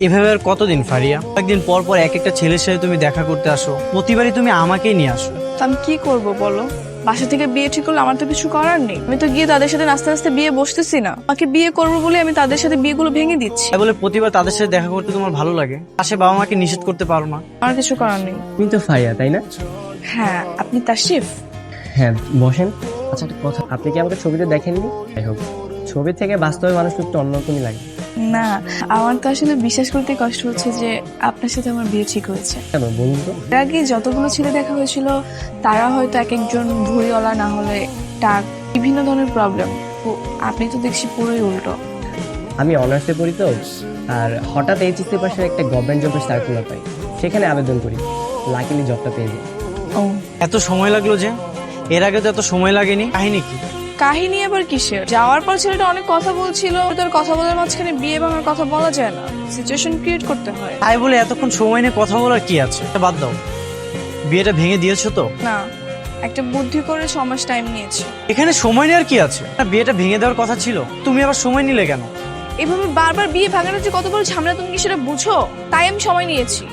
এভাবে আর কতদিন ফারিয়া? একদিন পর পর এক একটা ছেলের সাথে তুমি দেখা করতে আসো, প্রতিবারই তুমি আমাকেই নিয়ে আসো। তো আমি কি করব বলো? বাসা থেকে বিয়ে ঠিক করলে আমার তো কিছু করার নেই। আমি তো গিয়ে তাদের সাথে নাস্তে নাস্তে বিয়ে বসতেছি না। আমাকে বিয়ে করবো বলে আমি তাদের সাথে বিয়েগুলো ভেঙে দিচ্ছি। তাই বলে প্রতিবার তাদের সাথে দেখা করতে তোমার ভালো লাগে? পাশে বাবা মাকে নিষেধ করতে পারো না? আমার কিছু করার নেই। তুমি তো ফারিয়া, তাই না? হ্যাঁ, আপনি তাশরিফ? হ্যাঁ, বসেন। আচ্ছা, একটা কথা, আপনি কি আমাকে ছবিতে দেখেননি? যাই হোক, ছবি থেকে বাস্তবে মানুষ একটু অন্যরকমই লাগে। না, আমার তো আসলে বিশ্বাস করতে কষ্ট হচ্ছে যে আপনার সাথে আমার বিয়ে ঠিক হয়েছে। কেন বলুন তো? এর আগে যতগুলো ছেলে দেখা হয়েছিল তারা হয়তো এক একজন ভুঁড়িওয়ালা, না হলে টাক, বিভিন্ন ধরনের প্রবলেম। আপনি তো দেখছি পুরোই উল্টো। আমি অনার্সে পড়ি তো, আর হঠাৎ এইচএসসি পাশে একটা গভর্নমেন্ট জবের সার্কুলার পাই, সেখানে আবেদন করি, লাকিলি জবটা পেয়ে যাই। ও, এত সময় লাগলো যে? এর আগে তো এত সময় লাগেনি, কাহিনী কি? কাহিনী আবার কিসের? যাওয়ার পর ছেলেটা অনেক কথা বলছিল, তোর কথা বলার মাঝখানে বিয়ে ভাঙার কথা বলা যায় না, সিচুয়েশন ক্রিয়েট করতে হয়। তাই বলে এতক্ষণ সময় নিয়ে কথা বলার কি আছে? এটা বাদ দাও, বিয়েটা ভেঙে দিয়েছো তো? না, একটা বুদ্ধি করে 6 মাস টাইম নিয়েছি। এখানে সময় নেওয়ার কি আছে? না, বিয়েটা ভেঙে দেওয়ার কথা ছিল, তুমি আবার সময় নিলে কেন? এভাবে বারবার বিয়ে ভাঙানোর যে কত বড় ঝামেলা তুমি কি সেটা বুঝো? তাই আমি সময় নিয়েছি।